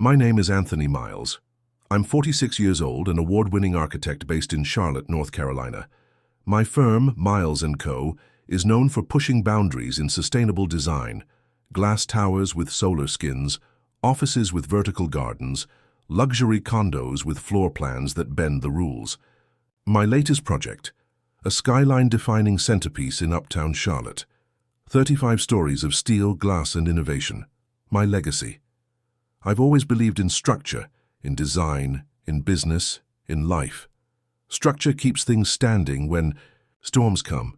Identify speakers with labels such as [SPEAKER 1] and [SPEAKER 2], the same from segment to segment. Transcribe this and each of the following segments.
[SPEAKER 1] My name is Anthony Miles. I'm 46 years old, an award-winning architect based in Charlotte, North Carolina. My firm, Miles & Co., is known for pushing boundaries in sustainable design: glass towers with solar skins, offices with vertical gardens, luxury condos with floor plans that bend the rules. My latest project, a skyline-defining centerpiece in uptown Charlotte. 35 stories of steel, glass, and innovation. My legacy. I've always believed in structure, in design, in business, in life. Structure keeps things standing when storms come,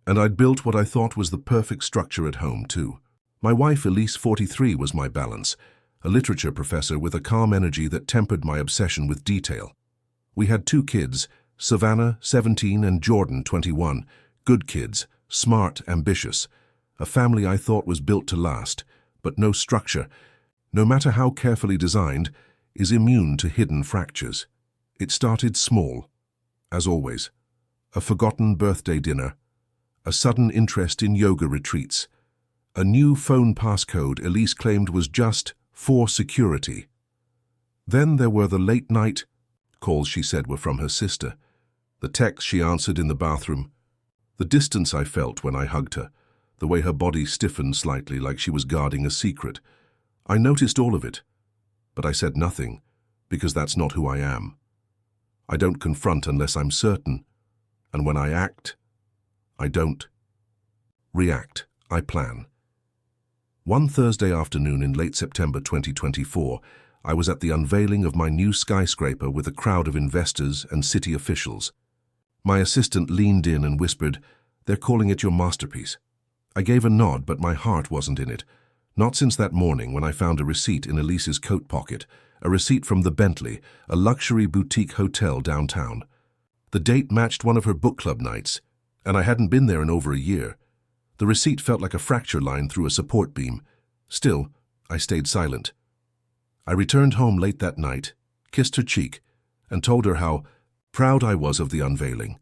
[SPEAKER 1] and I'd built what I thought was the perfect structure at home, too. My wife, Elise, 43, was my balance, a literature professor with a calm energy that tempered my obsession with detail. We had 2 kids, Savannah, 17, and Jordan, 21, good kids, smart, ambitious, a family I thought was built to last, but no structure, no matter how carefully designed, is immune to hidden fractures. It started small, as always. A forgotten birthday dinner, a sudden interest in yoga retreats, a new phone passcode Elise claimed was just for security. Then there were the late-night calls she said were from her sister, the texts she answered in the bathroom, the distance I felt when I hugged her, the way her body stiffened slightly like she was guarding a secret. I noticed all of it, but I said nothing, because that's not who I am. I don't confront unless I'm certain, and when I act, I don't react, I plan. One Thursday afternoon in late September 2024, I was at the unveiling of my new skyscraper with a crowd of investors and city officials. My assistant leaned in and whispered, "They're calling it your masterpiece." I gave a nod, but my heart wasn't in it. Not since that morning when I found a receipt in Elise's coat pocket, a receipt from the Bentley, a luxury boutique hotel downtown. The date matched one of her book club nights, and I hadn't been there in over a year. The receipt felt like a fracture line through a support beam. Still, I stayed silent. I returned home late that night, kissed her cheek, and told her how proud I was of the unveiling.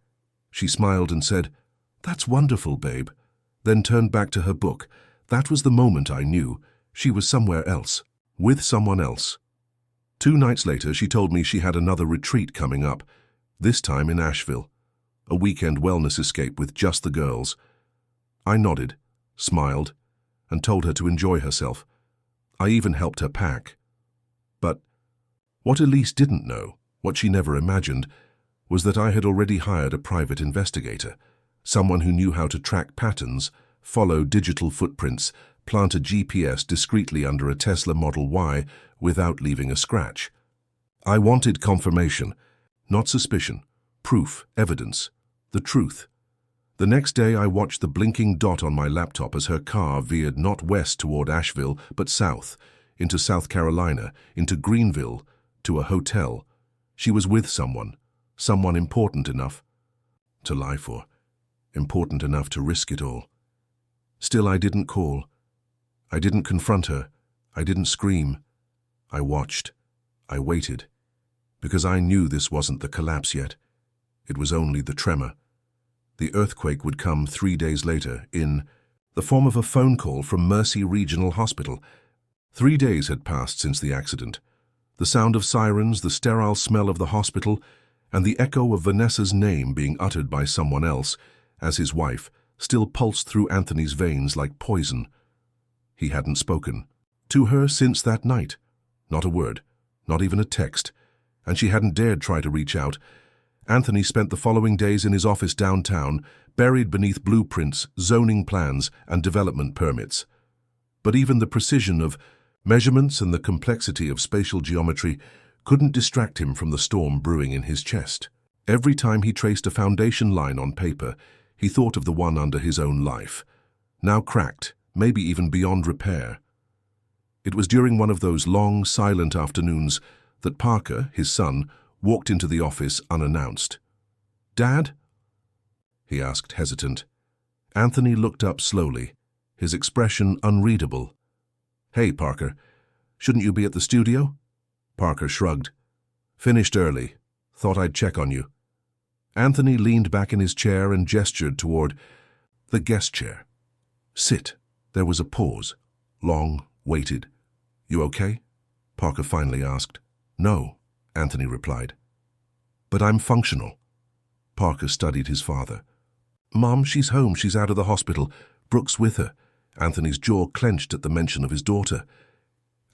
[SPEAKER 1] She smiled and said, "That's wonderful, babe," then turned back to her book. That was the moment I knew she was somewhere else, with someone else. 2 nights later, she told me she had another retreat coming up, this time in Asheville, a weekend wellness escape with just the girls. I nodded, smiled, and told her to enjoy herself. I even helped her pack. But what Elise didn't know, what she never imagined, was that I had already hired a private investigator, someone who knew how to track patterns, follow digital footprints, plant a GPS discreetly under a Tesla Model Y without leaving a scratch. I wanted confirmation, not suspicion, proof, evidence, the truth. The next day I watched the blinking dot on my laptop as her car veered not west toward Asheville, but south, into South Carolina, into Greenville, to a hotel. She was with someone important enough to lie for, important enough to risk it all. Still, I didn't call. I didn't confront her. I didn't scream. I watched. I waited. Because I knew this wasn't the collapse yet. It was only the tremor. The earthquake would come 3 days later in the form of a phone call from Mercy Regional Hospital. 3 days had passed since the accident. The sound of sirens, the sterile smell of the hospital, and the echo of Vanessa's name being uttered by someone else, as his wife, still pulsed through Anthony's veins like poison. He hadn't spoken to her since that night. Not a word, not even a text, and she hadn't dared try to reach out. Anthony spent the following days in his office downtown, buried beneath blueprints, zoning plans, and development permits. But even the precision of measurements and the complexity of spatial geometry couldn't distract him from the storm brewing in his chest. Every time he traced a foundation line on paper, he thought of the one under his own life, now cracked, maybe even beyond repair. It was during one of those long, silent afternoons that Parker, his son, walked into the office unannounced. "Dad?" he asked, hesitant. Anthony looked up slowly, his expression unreadable. "Hey, Parker, shouldn't you be at the studio?" Parker shrugged. "Finished early. Thought I'd check on you." Anthony leaned back in his chair and gestured toward the guest chair. "Sit." There was a pause. Long, weighted. "You okay?" Parker finally asked. No, Anthony replied. But I'm functional. Parker studied his father. Mom, she's home. She's out of the hospital. Brooke's with her. Anthony's jaw clenched at the mention of his daughter.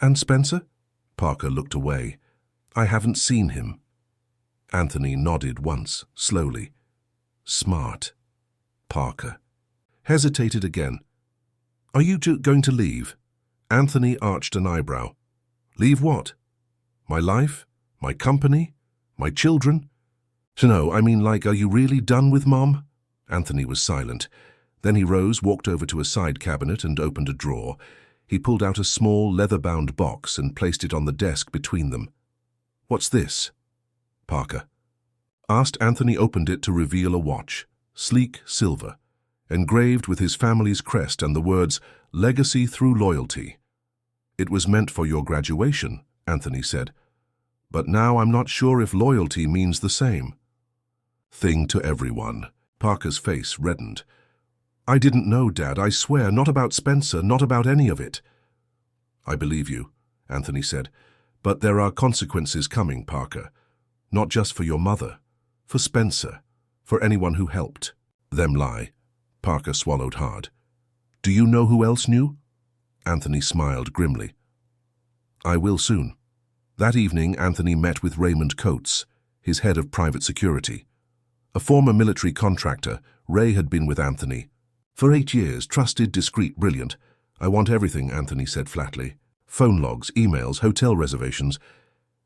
[SPEAKER 1] And Spencer? Parker looked away. I haven't seen him. Anthony nodded once, slowly. Smart. Parker hesitated again. Are you going to leave? Anthony arched an eyebrow. Leave what? My life? My company? My children? No, I mean, like, are you really done with Mom? Anthony was silent. Then he rose, walked over to a side cabinet and opened a drawer. He pulled out a small, leather-bound box and placed it on the desk between them. What's this? Parker asked. Anthony opened it to reveal a watch, sleek silver, engraved with his family's crest and the words, Legacy through Loyalty. It was meant for your graduation, Anthony said. But now I'm not sure if loyalty means the same. Thing to everyone. Parker's face reddened. I didn't know, Dad, I swear, not about Spencer, not about any of it. I believe you, Anthony said, but there are consequences coming, Parker. Not just for your mother, for Spencer, for anyone who helped. Them lie. Parker swallowed hard. Do you know who else knew? Anthony smiled grimly. I will soon. That evening, Anthony met with Raymond Coates, his head of private security. A former military contractor, Ray had been with Anthony. For 8 years, trusted, discreet, brilliant. I want everything, Anthony said flatly. Phone logs, emails, hotel reservations.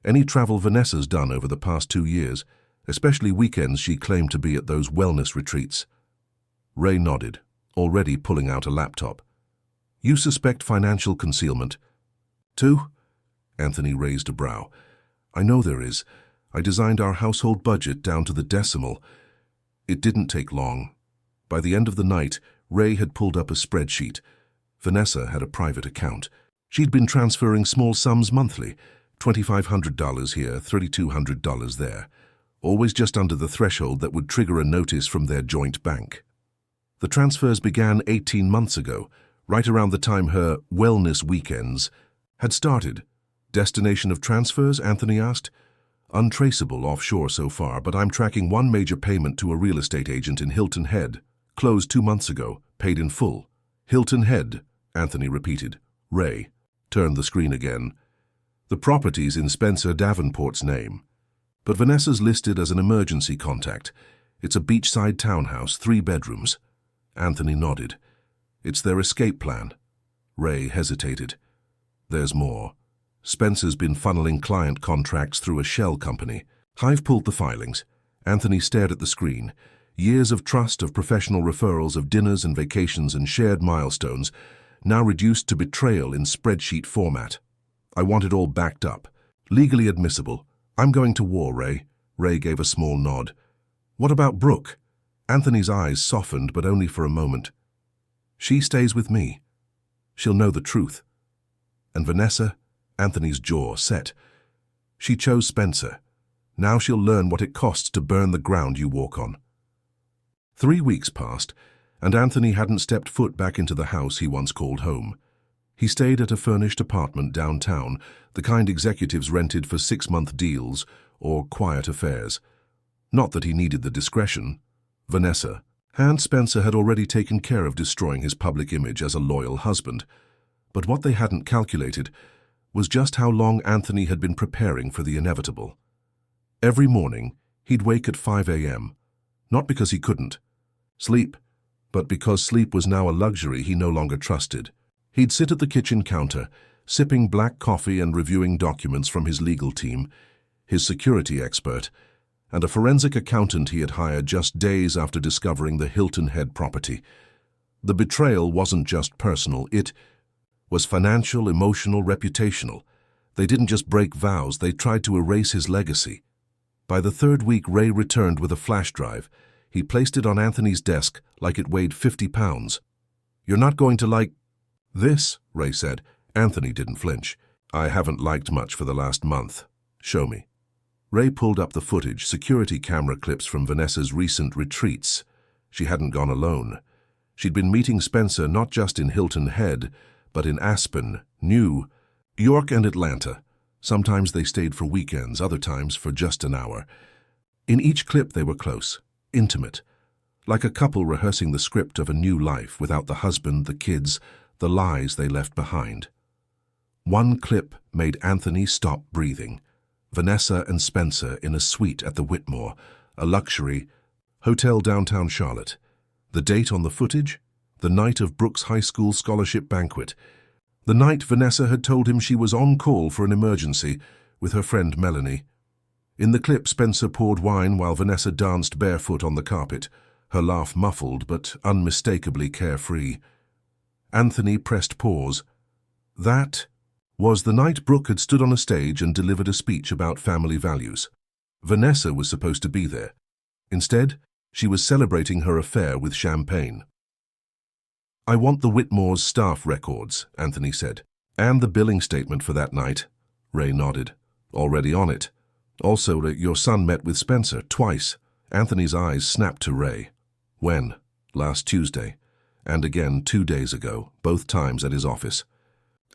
[SPEAKER 1] Any travel Vanessa's done over the past 2 years, especially weekends she claimed to be at those wellness retreats. Ray nodded, already pulling out a laptop. You suspect financial concealment? Too? Anthony raised a brow. I know there is. I designed our household budget down to the decimal. It didn't take long. By the end of the night, Ray had pulled up a spreadsheet. Vanessa had a private account. She'd been transferring small sums monthly, $2,500 here, $3,200 there, always just under the threshold that would trigger a notice from their joint bank. The transfers began 18 months ago, right around the time her wellness weekends had started. Destination of transfers, Anthony asked. Untraceable offshore so far, but I'm tracking one major payment to a real estate agent in Hilton Head. Closed 2 months ago, paid in full. Hilton Head, Anthony repeated. Ray turned the screen again. The property's in Spencer Davenport's name, but Vanessa's listed as an emergency contact. It's a beachside townhouse, 3 bedrooms. Anthony nodded. It's their escape plan. Ray hesitated. There's more. Spencer's been funneling client contracts through a shell company. I've pulled the filings. Anthony stared at the screen. Years of trust, of professional referrals, of dinners and vacations and shared milestones, now reduced to betrayal in spreadsheet format. I want it all backed up. Legally admissible. I'm going to war, Ray. Ray gave a small nod. What about Brooke? Anthony's eyes softened, but only for a moment. She stays with me. She'll know the truth. And Vanessa? Anthony's jaw set. She chose Spencer. Now she'll learn what it costs to burn the ground you walk on. 3 weeks passed, and Anthony hadn't stepped foot back into the house he once called home. He stayed at a furnished apartment downtown, the kind executives rented for 6-month deals or quiet affairs. Not that he needed the discretion. Vanessa and Spencer had already taken care of destroying his public image as a loyal husband. But what they hadn't calculated was just how long Anthony had been preparing for the inevitable. Every morning, he'd wake at 5 a.m., not because he couldn't sleep, but because sleep was now a luxury he no longer trusted. He'd sit at the kitchen counter, sipping black coffee and reviewing documents from his legal team, his security expert, and a forensic accountant he had hired just days after discovering the Hilton Head property. The betrayal wasn't just personal, it was financial, emotional, reputational. They didn't just break vows, they tried to erase his legacy. By the 3rd week, Ray returned with a flash drive. He placed it on Anthony's desk like it weighed 50 pounds. You're not going to like this, Ray said. Anthony didn't flinch. I haven't liked much for the last month. Show me. Ray pulled up the footage, security camera clips from Vanessa's recent retreats. She hadn't gone alone. She'd been meeting Spencer not just in Hilton Head, but in Aspen, New York and Atlanta. Sometimes they stayed for weekends, other times for just an hour. In each clip they were close, intimate, like a couple rehearsing the script of a new life without the husband, the kids, the lies they left behind. One clip made Anthony stop breathing. Vanessa and Spencer in a suite at the Whitmore, a luxury hotel downtown Charlotte. The date on the footage? The night of Brooks High School scholarship banquet. The night Vanessa had told him she was on call for an emergency with her friend Melanie. In the clip, Spencer poured wine while Vanessa danced barefoot on the carpet, her laugh muffled but unmistakably carefree. Anthony pressed pause. That was the night Brooke had stood on a stage and delivered a speech about family values. Vanessa was supposed to be there. Instead, she was celebrating her affair with champagne. "I want the Whitmore's staff records," Anthony said. "And the billing statement for that night." Ray nodded. "Already on it. Also, your son met with Spencer twice." Anthony's eyes snapped to Ray. "When?" "Last Tuesday. And again 2 days ago, both times at his office."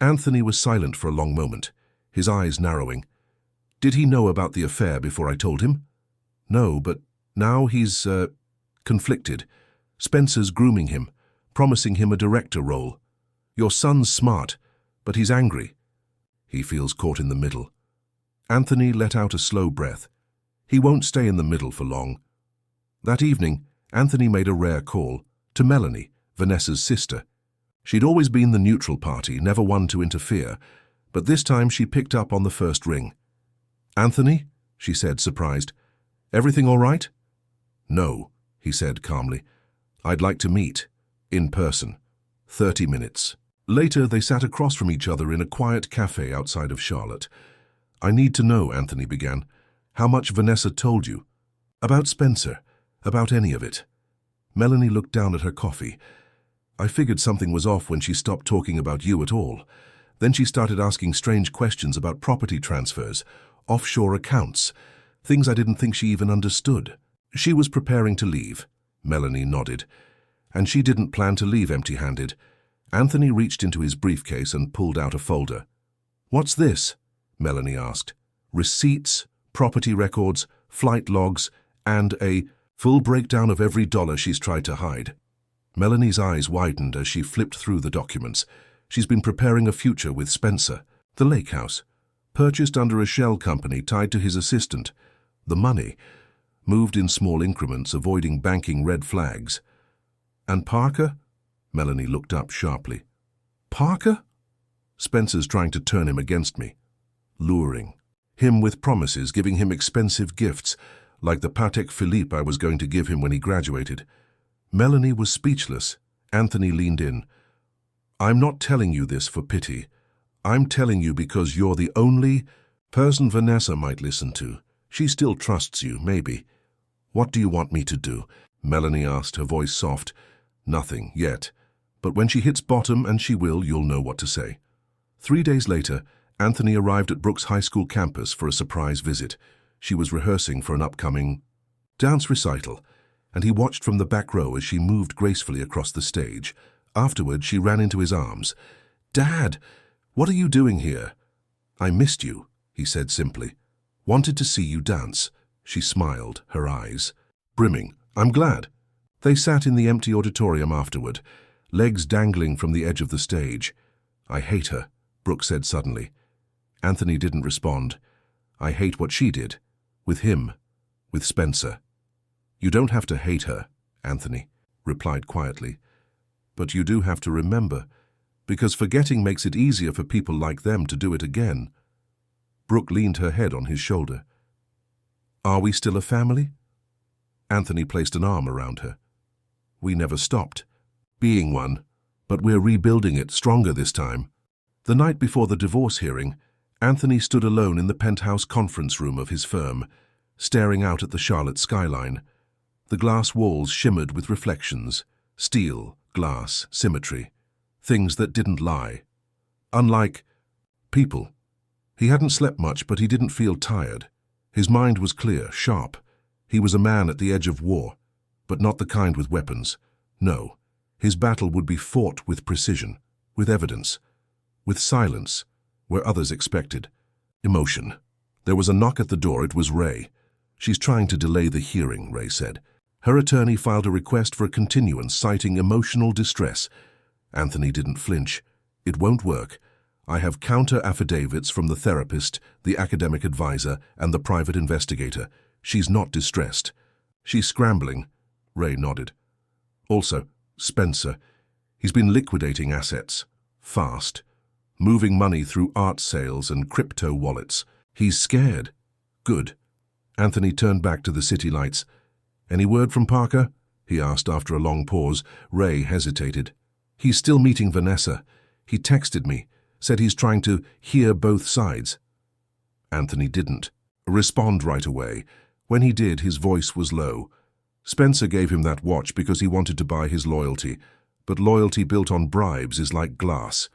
[SPEAKER 1] Anthony was silent for a long moment, his eyes narrowing. "Did he know about the affair before I told him?" "No, but now he's, conflicted. Spencer's grooming him, promising him a director role. Your son's smart, but he's angry. He feels caught in the middle." Anthony let out a slow breath. He won't stay in the middle for long. That evening, Anthony made a rare call to Melanie, Vanessa's sister. She'd always been the neutral party, never one to interfere, but this time she picked up on the first ring. "Anthony?" she said, surprised. "Everything all right?" "No," he said calmly. "I'd like to meet. In person. 30 minutes. Later, they sat across from each other in a quiet cafe outside of Charlotte. "I need to know," Anthony began, "how much Vanessa told you. About Spencer. About any of it." Melanie looked down at her coffee. "I figured something was off when she stopped talking about you at all. Then she started asking strange questions about property transfers, offshore accounts, things I didn't think she even understood." "She was preparing to leave," Melanie nodded. "And she didn't plan to leave empty-handed." Anthony reached into his briefcase and pulled out a folder. "What's this?" Melanie asked. "Receipts, property records, flight logs, and a full breakdown of every dollar she's tried to hide." Melanie's eyes widened as she flipped through the documents. "She's been preparing a future with Spencer. The lake house. Purchased under a shell company tied to his assistant. The money. Moved in small increments, avoiding banking red flags. And Parker?" Melanie looked up sharply. "Parker?" "Spencer's trying to turn him against me. Luring him with promises, giving him expensive gifts, like the Patek Philippe I was going to give him when he graduated." Melanie was speechless. Anthony leaned in. "I'm not telling you this for pity. I'm telling you because you're the only person Vanessa might listen to. She still trusts you, maybe." "What do you want me to do?" Melanie asked, her voice soft. "Nothing, yet. But when she hits bottom, and she will, you'll know what to say." 3 days later, Anthony arrived at Brooks High School campus for a surprise visit. She was rehearsing for an upcoming dance recital, and he watched from the back row as she moved gracefully across the stage. Afterward, she ran into his arms. "Dad, what are you doing here?" "I missed you," he said simply. "Wanted to see you dance." She smiled, her eyes brimming. "I'm glad." They sat in the empty auditorium afterward, legs dangling from the edge of the stage. "I hate her," Brooke said suddenly. Anthony didn't respond. "I hate what she did. With him. With Spencer." "You don't have to hate her," Anthony replied quietly. "But you do have to remember, because forgetting makes it easier for people like them to do it again." Brooke leaned her head on his shoulder. "Are we still a family?" Anthony placed an arm around her. "We never stopped being one, but we're rebuilding it stronger this time." The night before the divorce hearing, Anthony stood alone in the penthouse conference room of his firm, staring out at the Charlotte skyline. The glass walls shimmered with reflections, steel, glass, symmetry, things that didn't lie. Unlike people. He hadn't slept much, but he didn't feel tired. His mind was clear, sharp. He was a man at the edge of war, but not the kind with weapons. No, his battle would be fought with precision, with evidence, with silence, where others expected. Emotion. There was a knock at the door. It was Ray. "She's trying to delay the hearing," Ray said. Her attorney filed a request for a continuance citing emotional distress. Anthony didn't flinch. "It won't work. I have counter-affidavits from the therapist, the academic advisor, and the private investigator. She's not distressed." "She's scrambling," Ray nodded. "Also, Spencer. He's been liquidating assets. Fast. Moving money through art sales and crypto wallets. He's scared." "Good." Anthony turned back to the city lights. "Any word from Parker?" he asked after a long pause. Ray hesitated. "He's still meeting Vanessa. He texted me, said he's trying to hear both sides." Anthony didn't respond right away. When he did, his voice was low. "Spencer gave him that watch because he wanted to buy his loyalty. But loyalty built on bribes is like glass.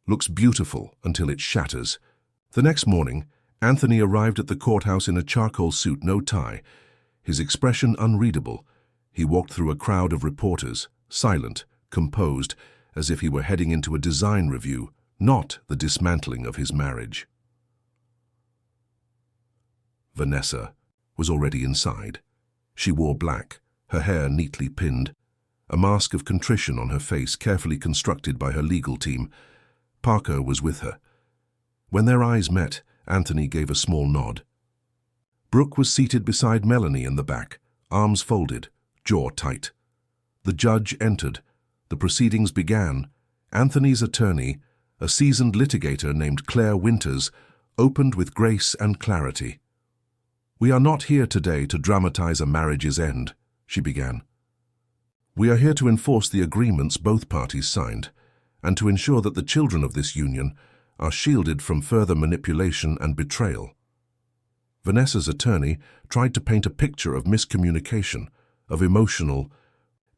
[SPEAKER 1] Looks beautiful until it shatters." The next morning, Anthony arrived at the courthouse in a charcoal suit, no tie. His expression unreadable. He walked through a crowd of reporters, silent, composed, as if he were heading into a design review, not the dismantling of his marriage. Vanessa was already inside. She wore black, her hair neatly pinned, a mask of contrition on her face carefully constructed by her legal team. Parker was with her. When their eyes met, Anthony gave a small nod. Brooke was seated beside Melanie in the back, arms folded, jaw tight. The judge entered. The proceedings began. Anthony's attorney, a seasoned litigator named Claire Winters, opened with grace and clarity. "We are not here today to dramatize a marriage's end," she began. "We are here to enforce the agreements both parties signed, and to ensure that the children of this union are shielded from further manipulation and betrayal." Vanessa's attorney tried to paint a picture of miscommunication, of emotional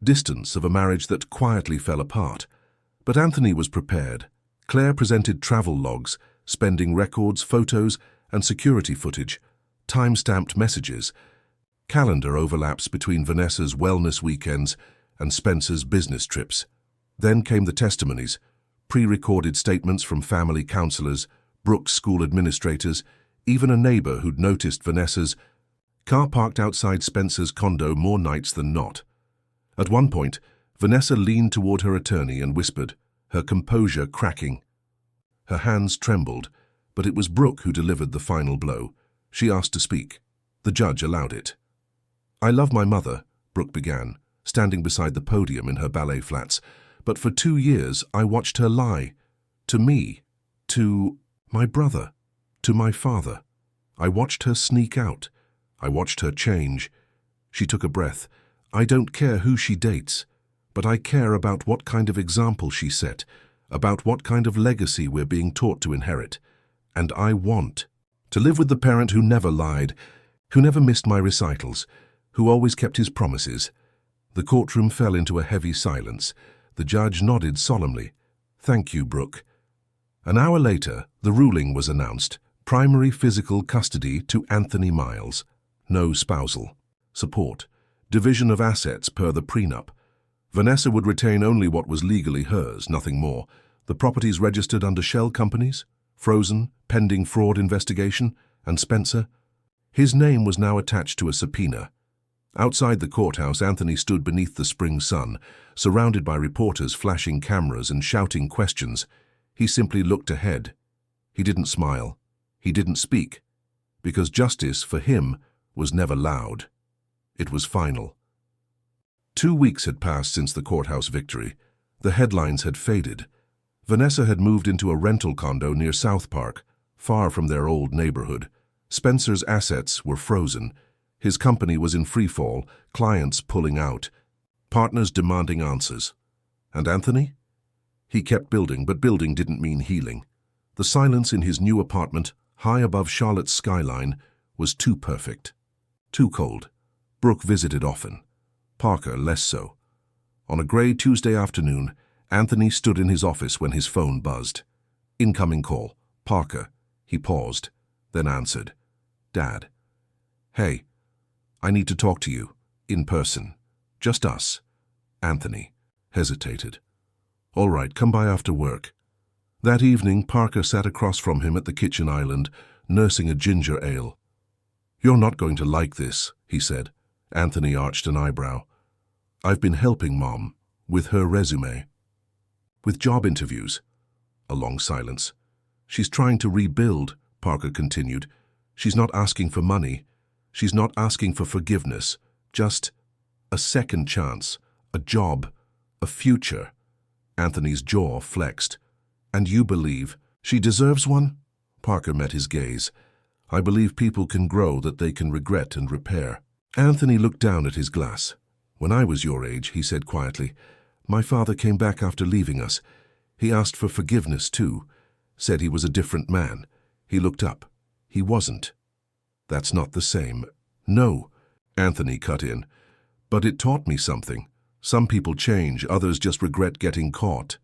[SPEAKER 1] distance, of a marriage that quietly fell apart. But Anthony was prepared. Claire presented travel logs, spending records, photos, and security footage, time-stamped messages, calendar overlaps between Vanessa's wellness weekends and Spencer's business trips. Then came the testimonies, pre-recorded statements from family counselors, Brooke's school administrators, even a neighbor who'd noticed Vanessa's car parked outside Spencer's condo more nights than not. At one point, Vanessa leaned toward her attorney and whispered, her composure cracking. Her hands trembled, but it was Brooke who delivered the final blow. She asked to speak. The judge allowed it. "I love my mother," Brooke began, standing beside the podium in her ballet flats, "but for 2 years I watched her lie. To me, to my brother, to my father. I watched her sneak out. I watched her change." She took a breath. "I don't care who she dates, but I care about what kind of example she set, about what kind of legacy we're being taught to inherit. And I want to live with the parent who never lied, who never missed my recitals, who always kept his promises." The courtroom fell into a heavy silence. The judge nodded solemnly. "Thank you, Brooke." An hour later, the ruling was announced. Primary physical custody to Anthony Miles. No spousal support. Division of assets per the prenup. Vanessa would retain only what was legally hers, nothing more. The properties registered under shell companies, frozen, pending fraud investigation, and Spencer. His name was now attached to a subpoena. Outside the courthouse, Anthony stood beneath the spring sun, surrounded by reporters flashing cameras and shouting questions. He simply looked ahead. He didn't smile. He didn't speak, because justice, for him, was never loud. It was final. 2 weeks had passed since the courthouse victory. The headlines had faded. Vanessa had moved into a rental condo near South Park, far from their old neighborhood. Spencer's assets were frozen. His company was in freefall, clients pulling out, partners demanding answers. And Anthony? He kept building, but building didn't mean healing. The silence in his new apartment, high above Charlotte's skyline, was too perfect. Too cold. Brooke visited often. Parker less so. On a grey Tuesday afternoon, Anthony stood in his office when his phone buzzed. Incoming call. Parker. He paused, then answered. "Dad." "Hey, I need to talk to you. In person. Just us." Anthony hesitated. "All right, come by after work." That evening, Parker sat across from him at the kitchen island, nursing a ginger ale. "You're not going to like this," he said. Anthony arched an eyebrow. "I've been helping Mom with her resume. With job interviews." A long silence. "She's trying to rebuild," Parker continued. "She's not asking for money. She's not asking for forgiveness. Just a second chance, a job, a future." Anthony's jaw flexed. "And you believe she deserves one?" Parker met his gaze. "I believe people can grow, that they can regret and repair." Anthony looked down at his glass. "When I was your age," he said quietly, "my father came back after leaving us. He asked for forgiveness too, said he was a different man." He looked up. "He wasn't." "That's not the same." "No," Anthony cut in. "But it taught me something. Some people change, others just regret getting caught."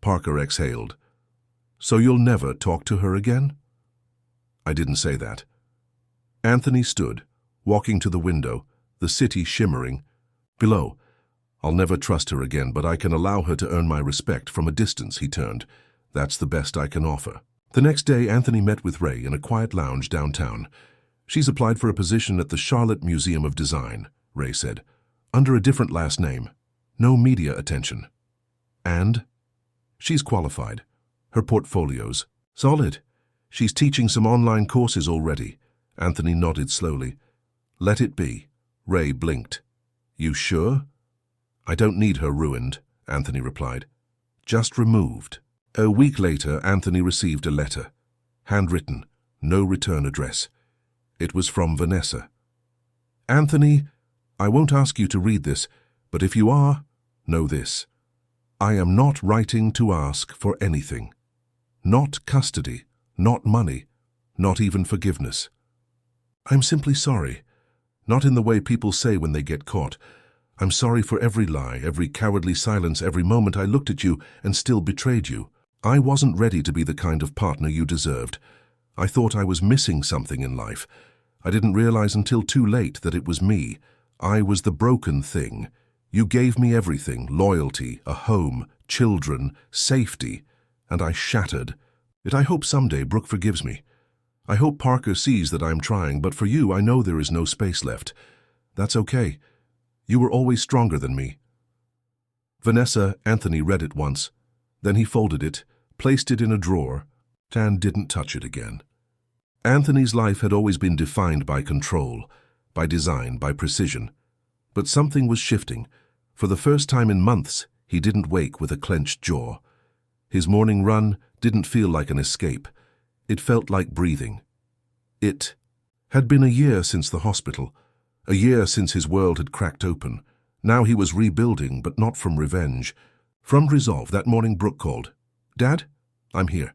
[SPEAKER 1] Parker exhaled. "So you'll never talk to her again?" "I didn't say that." Anthony stood, walking to the window, the city shimmering. "Below. I'll never trust her again, but I can allow her to earn my respect from a distance," he turned. "That's the best I can offer." The next day, Anthony met with Ray in a quiet lounge downtown. "She's applied for a position at the Charlotte Museum of Design," Ray said, "under a different last name. No media attention." "And?" "She's qualified. Her portfolio's solid. She's teaching some online courses already." Anthony nodded slowly. "Let it be." Ray blinked. "You sure?" "I don't need her ruined," Anthony replied. "Just removed." A week later, Anthony received a letter. Handwritten, no return address. It was from Vanessa. "Anthony, I won't ask you to read this, but if you are, know this. I am not writing to ask for anything. Not custody, not money, not even forgiveness. I'm simply sorry. Not in the way people say when they get caught. I'm sorry for every lie, every cowardly silence, every moment I looked at you and still betrayed you. I wasn't ready to be the kind of partner you deserved. I thought I was missing something in life. I didn't realize until too late that it was me. I was the broken thing. You gave me everything, loyalty, a home, children, safety, and I shattered it. I hope someday Brooke forgives me. I hope Parker sees that I'm trying, but for you I know there is no space left. That's okay. You were always stronger than me." Vanessa, Anthony read it once. Then he folded it, placed it in a drawer, and didn't touch it again. Anthony's life had always been defined by control, by design, by precision. But something was shifting. For the first time in months, he didn't wake with a clenched jaw. His morning run didn't feel like an escape. It felt like breathing. It had been a year since the hospital, a year since his world had cracked open. Now he was rebuilding, but not from revenge. From resolve. That morning Brooke called. "Dad, I'm here.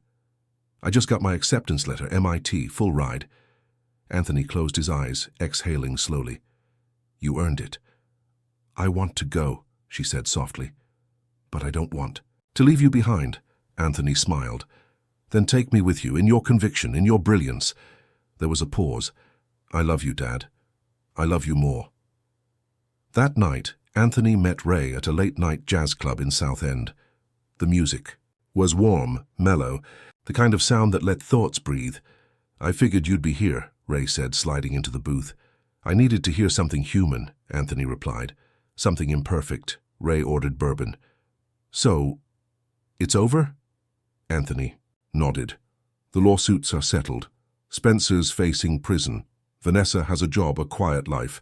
[SPEAKER 1] I just got my acceptance letter, MIT, full ride." Anthony closed his eyes, exhaling slowly. "You earned it." "I want to go," she said softly. "But I don't want to leave you behind." Anthony smiled. "Then take me with you, in your conviction, in your brilliance." There was a pause. "I love you, Dad. I love you more." That night, Anthony met Ray at a late-night jazz club in Southend. The music was warm, mellow, the kind of sound that let thoughts breathe. "I figured you'd be here," Ray said, sliding into the booth. "I needed to hear something human," Anthony replied. "Something imperfect." Ray ordered bourbon. "So, it's over?" Anthony nodded. "The lawsuits are settled. Spencer's facing prison. Vanessa has a job, a quiet life.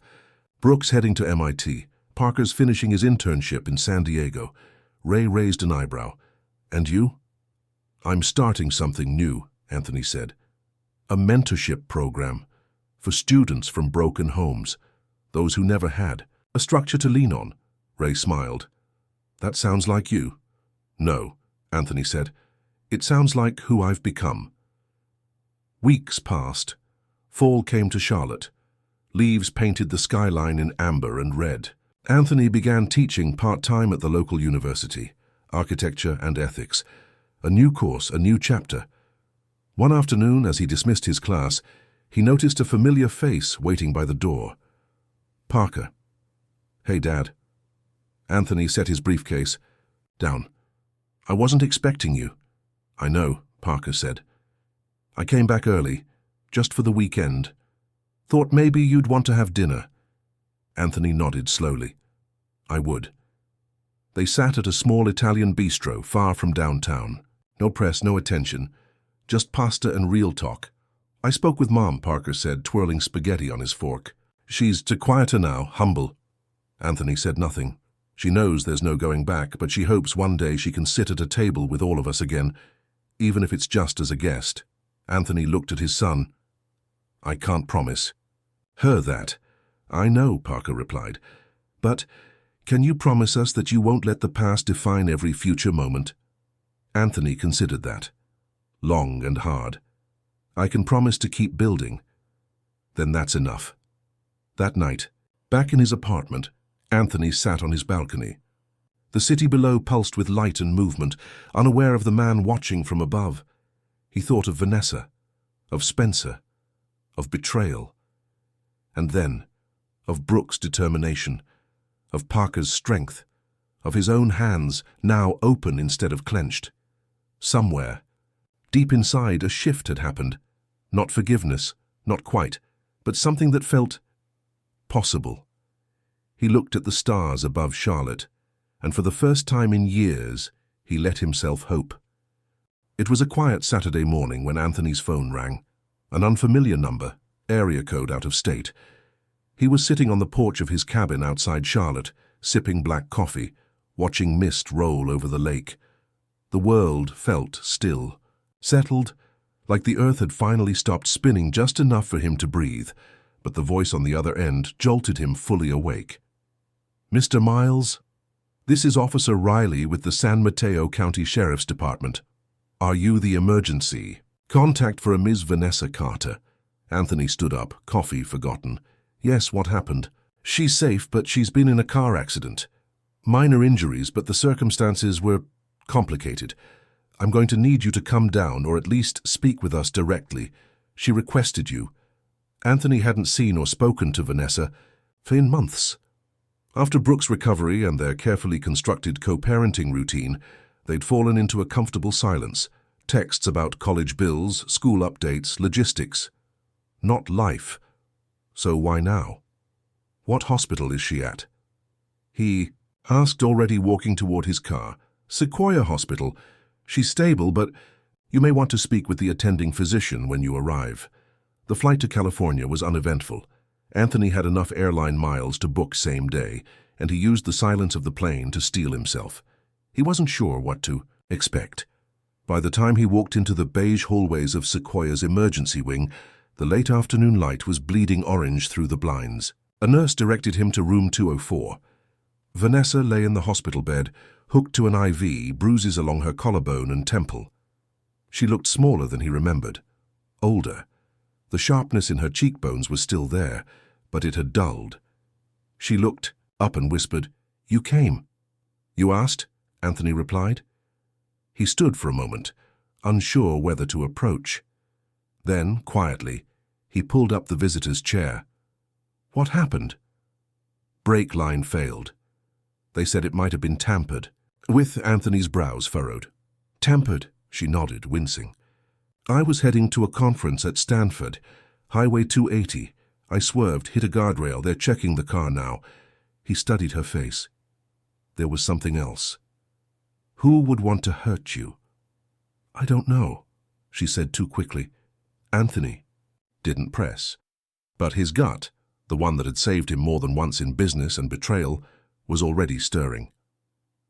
[SPEAKER 1] Brooke's heading to MIT. Parker's finishing his internship in San Diego." Ray raised an eyebrow. "And you?" "I'm starting something new," Anthony said. "A mentorship program for students from broken homes, those who never had a structure to lean on." Ray smiled. "That sounds like you." "No," Anthony said. "It sounds like who I've become." Weeks passed. Fall came to Charlotte. Leaves painted the skyline in amber and red. Anthony began teaching part-time at the local university, architecture and ethics. A new course, a new chapter. One afternoon, as he dismissed his class, he noticed a familiar face waiting by the door. Parker. "Hey, Dad." Anthony set his briefcase down. "I wasn't expecting you. I know, Parker said. I came back early, just for the weekend. Thought maybe you'd want to have dinner. Anthony nodded slowly. I would. They sat at a small Italian bistro far from downtown. No press, no attention. Just pasta and real talk. I spoke with Mom, Parker said, twirling spaghetti on his fork. She's quieter now, humble. Anthony said nothing. She knows there's no going back, but she hopes one day she can sit at a table with all of us again, even if it's just as a guest. Anthony looked at his son. I can't promise. Her that. I know, Parker replied. But can you promise us that you won't let the past define every future moment? Anthony considered that. Long and hard. I can promise to keep building. Then that's enough. That night, back in his apartment, Anthony sat on his balcony. The city below pulsed with light and movement, unaware of the man watching from above. He thought of Vanessa, of Spencer, of betrayal, and then of Brooke's determination, of Parker's strength, of his own hands now open instead of clenched. Somewhere, deep inside, a shift had happened. Not forgiveness, not quite, but something that felt possible. He looked at the stars above Charlotte, and for the first time in years, he let himself hope. It was a quiet Saturday morning when Anthony's phone rang. An unfamiliar number, area code out of state. He was sitting on the porch of his cabin outside Charlotte, sipping black coffee, watching mist roll over the lake. The world felt still, settled, like the earth had finally stopped spinning just enough for him to breathe, but the voice on the other end jolted him fully awake. Mr. Miles, this is Officer Riley with the San Mateo County Sheriff's Department. Are you the emergency? Contact for a Ms. Vanessa Carter. Anthony stood up, coffee forgotten. Yes, what happened? She's safe, but she's been in a car accident. Minor injuries, but the circumstances were complicated. I'm going to need you to come down or at least speak with us directly. She requested you. Anthony hadn't seen or spoken to Vanessa for months. After Brooke's recovery and their carefully constructed co-parenting routine, they'd fallen into a comfortable silence. Texts about college bills, school updates, logistics. Not life. So why now? What hospital is she at? He asked, already walking toward his car. Sequoia Hospital. She's stable, but you may want to speak with the attending physician when you arrive. The flight to California was uneventful. Anthony had enough airline miles to book same day, and he used the silence of the plane to steel himself. He wasn't sure what to expect. By the time he walked into the beige hallways of Sequoia's emergency wing, the late afternoon light was bleeding orange through the blinds. A nurse directed him to room 204. Vanessa lay in the hospital bed, hooked to an IV, bruises along her collarbone and temple. She looked smaller than he remembered, older. The sharpness in her cheekbones was still there, but it had dulled. She looked up and whispered, "You came." "You asked?" Anthony replied. He stood for a moment, unsure whether to approach. Then, quietly, he pulled up the visitor's chair. What happened? Brake line failed. They said it might have been tampered. With Anthony's brows furrowed. Tampered, she nodded, wincing. I was heading to a conference at Stanford, Highway 280. I swerved, hit a guardrail. They're checking the car now. He studied her face. There was something else. Who would want to hurt you? I don't know, she said too quickly. Anthony didn't press. But his gut, the one that had saved him more than once in business and betrayal, was already stirring.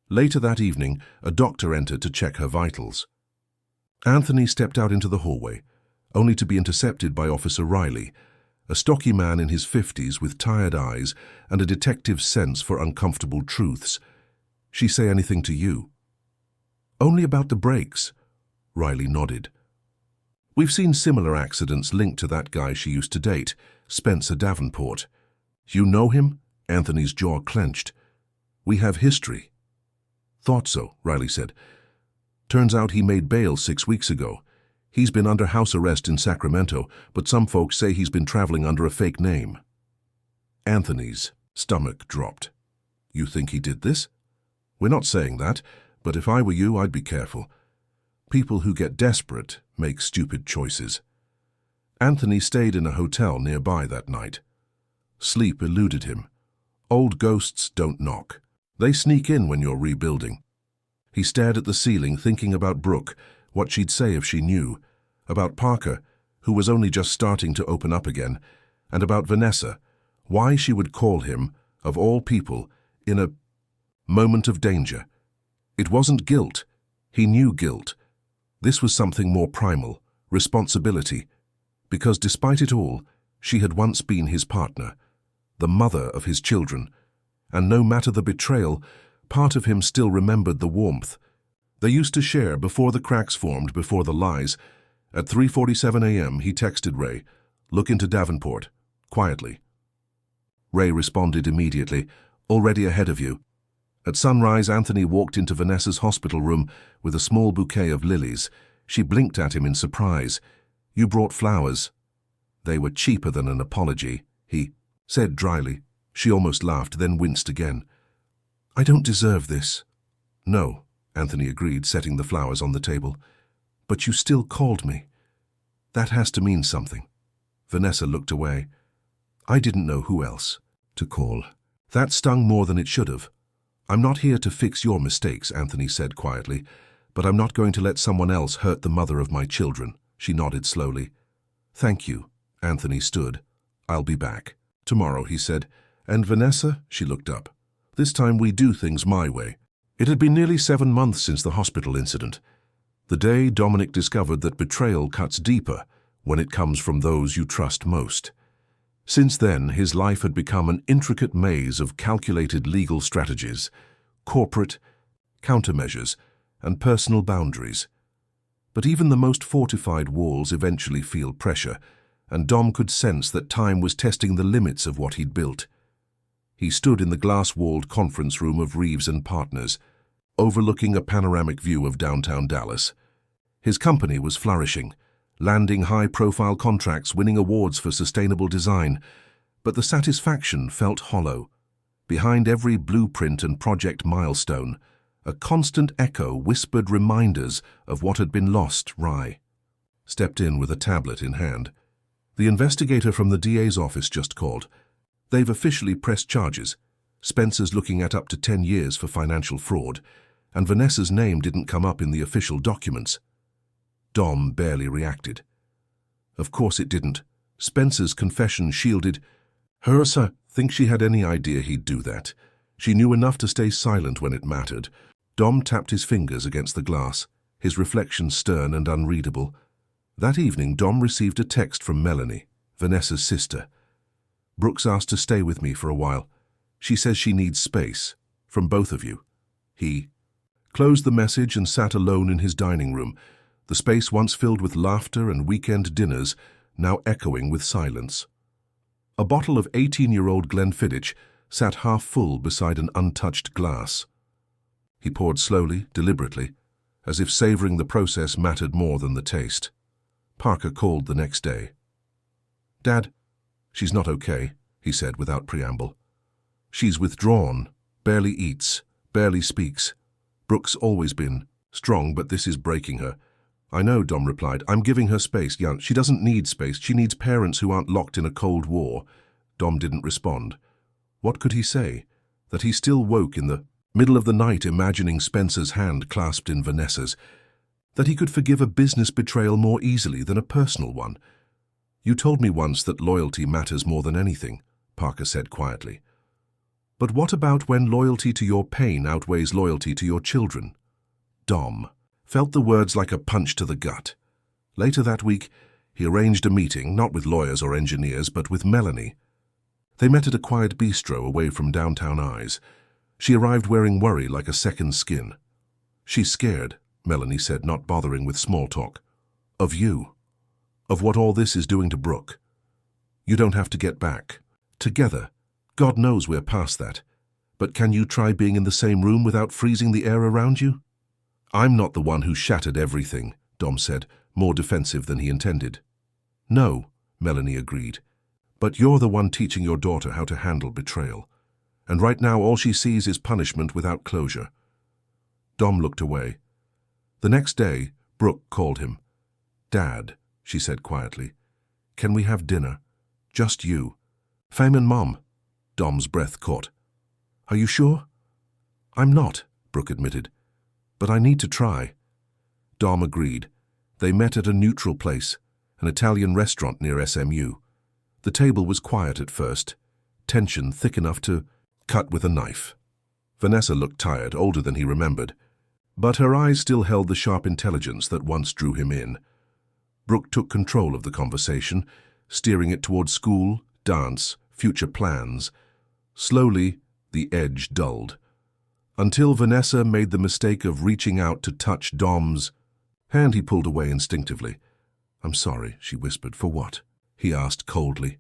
[SPEAKER 1] Later that evening, a doctor entered to check her vitals. Anthony stepped out into the hallway, only to be intercepted by Officer Riley, a stocky man in his 50s with tired eyes and a detective's sense for uncomfortable truths. She say anything to you? Only about the brakes. Riley nodded. We've seen similar accidents linked to that guy she used to date, Spencer Davenport. You know him? Anthony's jaw clenched. We have history. Thought so, Riley said. Turns out he made bail 6 weeks ago. He's been under house arrest in Sacramento, but some folks say he's been traveling under a fake name. Anthony's stomach dropped. You think he did this? We're not saying that, but if I were you, I'd be careful. People who get desperate make stupid choices. Anthony stayed in a hotel nearby that night. Sleep eluded him. Old ghosts don't knock. They sneak in when you're rebuilding. He stared at the ceiling, thinking about Brooke, what she'd say if she knew, about Parker, who was only just starting to open up again, and about Vanessa, why she would call him, of all people, in a moment of danger. It wasn't guilt. He knew guilt. This was something more primal, responsibility, because despite it all, she had once been his partner, the mother of his children, and no matter the betrayal, part of him still remembered the warmth. They used to share before the cracks formed, before the lies. At 3:47 a.m. he texted Ray, "Look into Davenport, quietly." Ray responded immediately, "Already ahead of you." At sunrise, Anthony walked into Vanessa's hospital room with a small bouquet of lilies. She blinked at him in surprise. "You brought flowers." "They were cheaper than an apology," he said dryly. She almost laughed, then winced again. "I don't deserve this." "No," Anthony agreed, setting the flowers on the table. "But you still called me. That has to mean something." Vanessa looked away. "I didn't know who else to call." That stung more than it should have. "I'm not here to fix your mistakes," Anthony said quietly, "but I'm not going to let someone else hurt the mother of my children." She nodded slowly. "Thank you." Anthony stood. "I'll be back tomorrow," he said. "And Vanessa?" She looked up. "This time we do things my way." It had been nearly 7 months since the hospital incident, the day Dominic discovered that betrayal cuts deeper when it comes from those you trust most. Since then, his life had become an intricate maze of calculated legal strategies, corporate countermeasures, and personal boundaries. But even the most fortified walls eventually feel pressure, and Dom could sense that time was testing the limits of what he'd built. He stood in the glass-walled conference room of Reeves and Partners, overlooking a panoramic view of downtown Dallas. His company was flourishing, landing high-profile contracts, winning awards for sustainable design, but the satisfaction felt hollow. Behind every blueprint and project milestone, a constant echo whispered reminders of what had been lost. Rye stepped in with a tablet in hand. "The investigator from the DA's office just called. They've officially pressed charges. Spencer's looking at up to 10 years for financial fraud, and Vanessa's name didn't come up in the official documents." Dom barely reacted. Of course it didn't. Spencer's confession shielded her. Think she had any idea he'd do that? She knew enough to stay silent when it mattered. Dom tapped his fingers against the glass, his reflection stern and unreadable. That evening, Dom received a text from Melanie, Vanessa's sister. "Brooks asked to stay with me for a while. She says she needs space, from both of you." He closed the message and sat alone in his dining room, the space once filled with laughter and weekend dinners, now echoing with silence. A bottle of 18-year-old Glenfiddich sat half full beside an untouched glass. He poured slowly, deliberately, as if savoring the process mattered more than the taste. Parker called the next day. "Dad, she's not okay," he said without preamble. "She's withdrawn, barely eats, barely speaks. Brooke's always been strong, but this is breaking her." "I know," Dom replied. "I'm giving her space." "Yeah, she doesn't need space. She needs parents who aren't locked in a Cold War." Dom didn't respond. What could he say? That he still woke in the middle of the night imagining Spencer's hand clasped in Vanessa's. That he could forgive a business betrayal more easily than a personal one. "You told me once that loyalty matters more than anything," Parker said quietly. "But what about when loyalty to your pain outweighs loyalty to your children?" Dom felt the words like a punch to the gut. Later that week, he arranged a meeting, not with lawyers or engineers, but with Melanie. They met at a quiet bistro away from downtown eyes. She arrived wearing worry like a second skin. "She's scared," Melanie said, not bothering with small talk. "Of you. Of what all this is doing to Brooke. You don't have to get back together. God knows we're past that. But can you try being in the same room without freezing the air around you?" "I'm not the one who shattered everything," Dom said, more defensive than he intended. "No," Melanie agreed. "But you're the one teaching your daughter how to handle betrayal. And right now all she sees is punishment without closure." Dom looked away. The next day, Brooke called him. "Dad," she said quietly, "can we have dinner? Just you. Fame and Mom." Dom's breath caught. "Are you sure?" "I'm not," Brooke admitted, "but I need to try." Dom agreed. They met at a neutral place, an Italian restaurant near SMU. The table was quiet at first, tension thick enough to cut with a knife. Vanessa looked tired, older than he remembered, but her eyes still held the sharp intelligence that once drew him in. Brooke took control of the conversation, steering it towards school, dance, future plans. Slowly, the edge dulled, until Vanessa made the mistake of reaching out to touch Dom's hand. He pulled away instinctively. "I'm sorry," she whispered. "For what?" he asked coldly.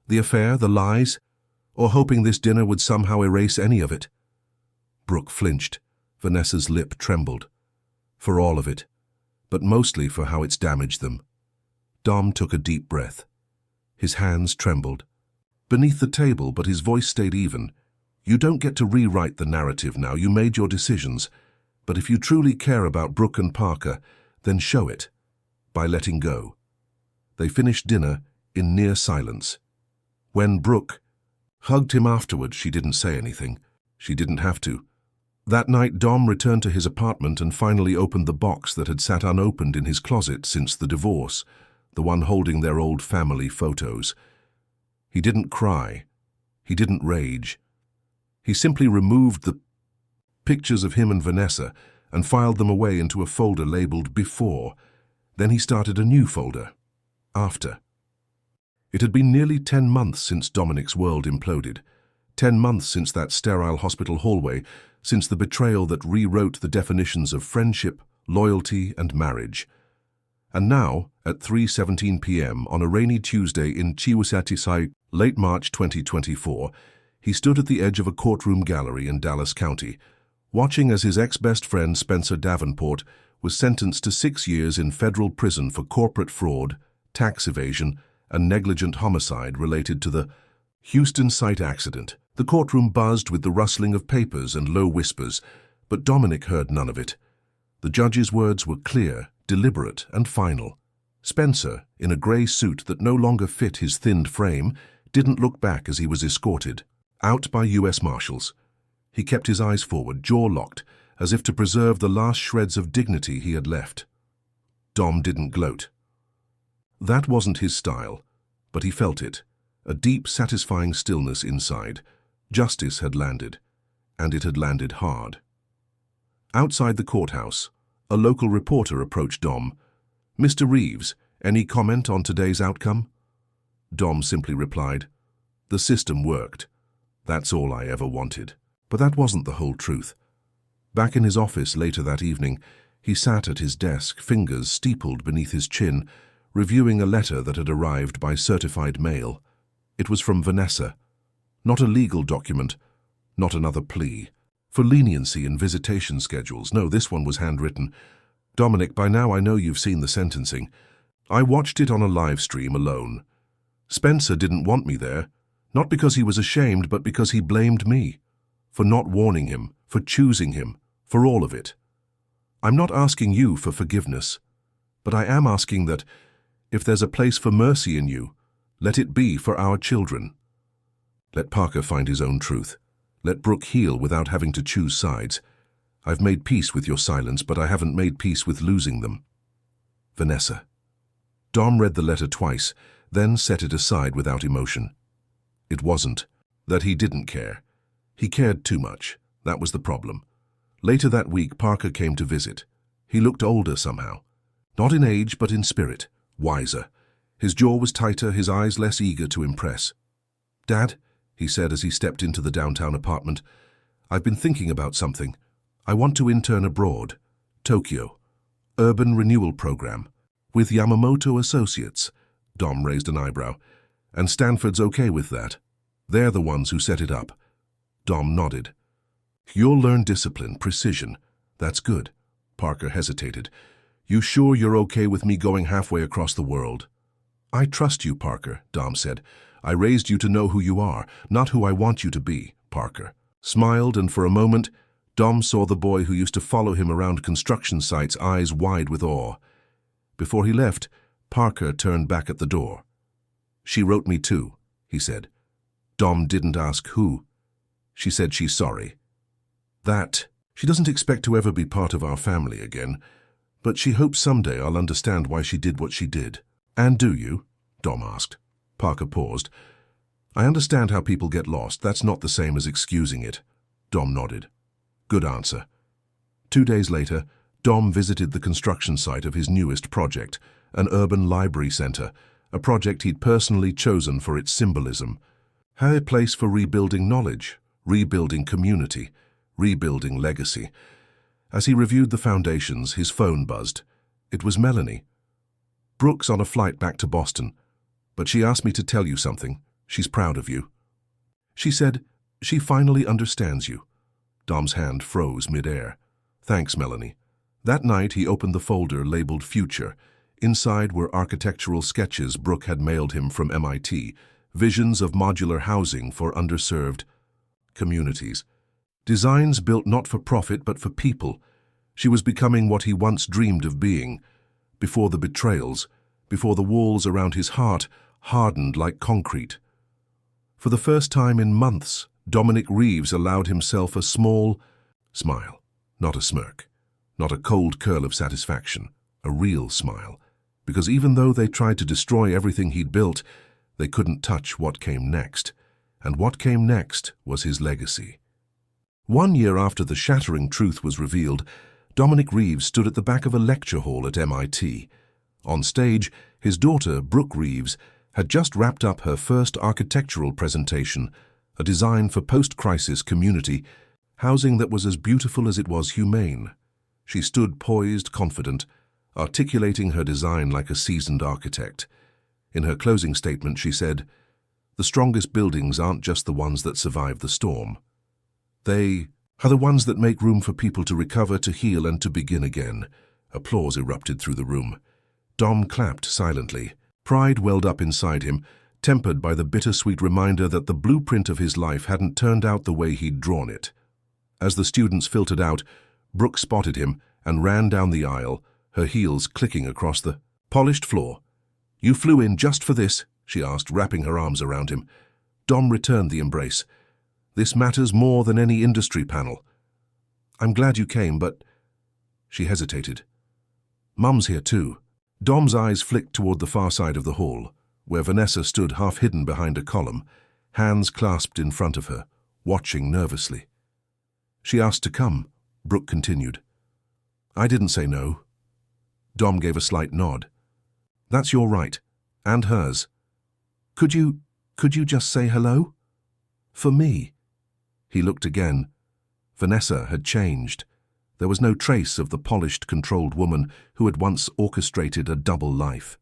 [SPEAKER 1] "The affair, the lies, or hoping this dinner would somehow erase any of it?" Brooke flinched. Vanessa's lip trembled. "For all of it, but mostly for how it's damaged them." Dom took a deep breath. His hands trembled beneath the table, but his voice stayed even. "You don't get to rewrite the narrative now. You made your decisions. But if you truly care about Brooke and Parker, then show it by letting go." They finished dinner in near silence. When Brooke hugged him afterward, she didn't say anything. She didn't have to. That night, Dom returned to his apartment and finally opened the box that had sat unopened in his closet since the divorce, the one holding their old family photos. He didn't cry. He didn't rage. He simply removed the pictures of him and Vanessa and filed them away into a folder labeled Before. Then he started a new folder, After. It had been nearly 10 months since Dominic's world imploded. 10 months since that sterile hospital hallway, since the betrayal that rewrote the definitions of friendship, loyalty, and marriage. And now, at 3:17 p.m. on a rainy Tuesday in Chiwesatisai, late March 2024, he stood at the edge of a courtroom gallery in Dallas County, watching as his ex-best friend Spencer Davenport was sentenced to 6 years in federal prison for corporate fraud, tax evasion, and negligent homicide related to the Houston site accident. The courtroom buzzed with the rustling of papers and low whispers, but Dominic heard none of it. The judge's words were clear, deliberate, and final. Spencer, in a grey suit that no longer fit his thinned frame, didn't look back as he was escorted out by U.S. Marshals. He kept his eyes forward, jaw locked, as if to preserve the last shreds of dignity he had left. Dom didn't gloat. That wasn't his style, but he felt it, a deep, satisfying stillness inside. Justice had landed, and it had landed hard. Outside the courthouse, a local reporter approached Dom. "Mr. Reeves, any comment on today's outcome?" Dom simply replied, "The system worked. That's all I ever wanted." But that wasn't the whole truth. Back in his office later that evening, he sat at his desk, fingers steepled beneath his chin, reviewing a letter that had arrived by certified mail. It was from Vanessa. Not a legal document, not another plea for leniency in visitation schedules. No, this one was handwritten. "Dominic, by now I know you've seen the sentencing. I watched it on a live stream alone. Spencer didn't want me there, not because he was ashamed, but because he blamed me. For not warning him, for choosing him, for all of it. I'm not asking you for forgiveness, but I am asking that, if there's a place for mercy in you, let it be for our children. Let Parker find his own truth. Let Brooke heal without having to choose sides. I've made peace with your silence, but I haven't made peace with losing them. Vanessa." Dom read the letter twice, then set it aside without emotion. It wasn't that he didn't care. He cared too much. That was the problem. Later that week, Parker came to visit. He looked older somehow. Not in age, but in spirit. Wiser. His jaw was tighter, his eyes less eager to impress. "Dad," he said as he stepped into the downtown apartment, "I've been thinking about something. I want to intern abroad. Tokyo. Urban Renewal Program. With Yamamoto Associates." Dom raised an eyebrow. "And Stanford's okay with that? They're the ones who set it up." Dom nodded. "You'll learn discipline, precision. That's good." Parker hesitated. "You sure you're okay with me going halfway across the world?" "I trust you, Parker," Dom said. "I raised you to know who you are, not who I want you to be." Parker smiled, and for a moment, Dom saw the boy who used to follow him around construction sites, eyes wide with awe. Before he left, Parker turned back at the door. "She wrote me too," he said. Dom didn't ask who. She said she's sorry. That she doesn't expect to ever be part of our family again, but she hopes someday I'll understand why she did what she did. "And do you?" Dom asked. Parker paused. "I understand how people get lost. That's not the same as excusing it." Dom nodded. "Good answer." 2 days later, Dom visited the construction site of his newest project, an urban library center, a project he'd personally chosen for its symbolism. A place for rebuilding knowledge, rebuilding community, rebuilding legacy. As he reviewed the foundations, his phone buzzed. It was Melanie. "Brooke's on a flight back to Boston, but she asked me to tell you something. She's proud of you." She said, "She finally understands you." Dom's hand froze mid-air. "Thanks, Melanie." That night, he opened the folder labeled Future. Inside were architectural sketches Brooke had mailed him from MIT, visions of modular housing for underserved communities. Designs built not for profit but for people. She was becoming what he once dreamed of being. Before the betrayals, before the walls around his heart hardened like concrete. For the first time in months, Dominic Reeves allowed himself a small smile, not a smirk, not a cold curl of satisfaction, a real smile. Because even though they tried to destroy everything he'd built, they couldn't touch what came next. And what came next was his legacy. 1 year after the shattering truth was revealed, Dominic Reeves stood at the back of a lecture hall at MIT. On stage, his daughter, Brooke Reeves, had just wrapped up her first architectural presentation, a design for post-crisis community, housing that was as beautiful as it was humane. She stood poised, confident, articulating her design like a seasoned architect. In her closing statement, she said, "The strongest buildings aren't just the ones that survive the storm. They are the ones that make room for people to recover, to heal, and to begin again." Applause erupted through the room. Dom clapped silently. Pride welled up inside him, tempered by the bittersweet reminder that the blueprint of his life hadn't turned out the way he'd drawn it. As the students filtered out, Brooke spotted him and ran down the aisle, her heels clicking across the polished floor. "You flew in just for this?" she asked, wrapping her arms around him. Dom returned the embrace. "This matters more than any industry panel." "I'm glad you came, but—" She hesitated. "Mum's here too." Dom's eyes flicked toward the far side of the hall, where Vanessa stood half hidden behind a column, hands clasped in front of her, watching nervously. "She asked to come," Brooke continued. "I didn't say no." Dom gave a slight nod. "That's your right, and hers. Could you just say hello? For me?" He looked again. Vanessa had changed. There was no trace of the polished, controlled woman who had once orchestrated a double life.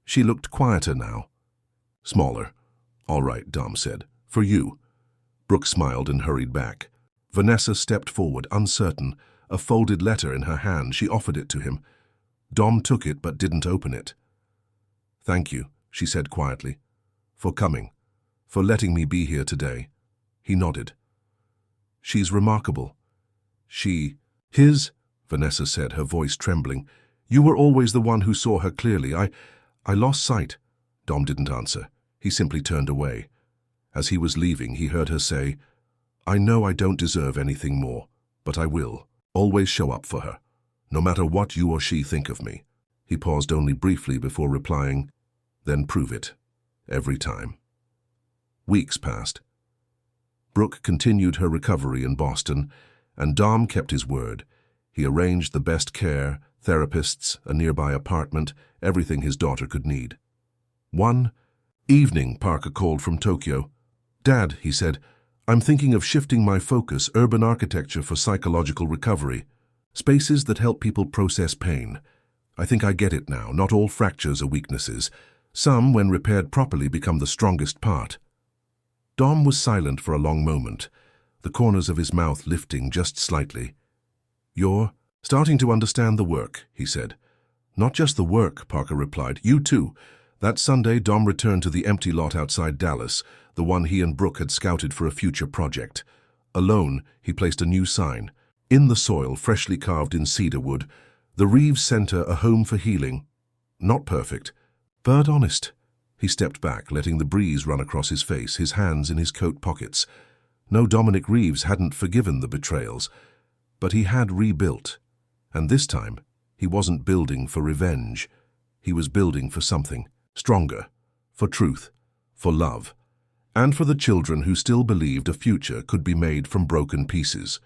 [SPEAKER 1] She looked quieter now. "Smaller." "All right," Dom said. "For you." Brooke smiled and hurried back. Vanessa stepped forward, uncertain, a folded letter in her hand. She offered it to him. Dom took it but didn't open it. "Thank you," she said quietly, "for coming, for letting me be here today." He nodded. "She's remarkable." His, Vanessa said, her voice trembling. "You were always the one who saw her clearly. I lost sight." Dom didn't answer. He simply turned away. As he was leaving, he heard her say, "I know I don't deserve anything more, but I will always show up for her, no matter what you or she think of me." He paused only briefly before replying, "Then prove it. Every time." Weeks passed. Brooke continued her recovery in Boston, and Dom kept his word. He arranged the best care, therapists, a nearby apartment, everything his daughter could need. One evening, Parker called from Tokyo. "Dad," he said, "I'm thinking of shifting my focus, urban architecture for psychological recovery. Spaces that help people process pain. I think I get it now. Not all fractures are weaknesses. Some, when repaired properly, become the strongest part." Dom was silent for a long moment, the corners of his mouth lifting just slightly. "You're starting to understand the work," he said. "Not just the work," Parker replied. "You too." That Sunday, Dom returned to the empty lot outside Dallas, the one he and Brooke had scouted for a future project. Alone, he placed a new sign. In the soil, freshly carved in cedar wood, "The Reeves Center, a home for healing." Not perfect, but honest. He stepped back, letting the breeze run across his face, his hands in his coat pockets. No, Dominic Reeves hadn't forgiven the betrayals, but he had rebuilt. And this time, he wasn't building for revenge. He was building for something stronger, for truth, for love, and for the children who still believed a future could be made from broken pieces.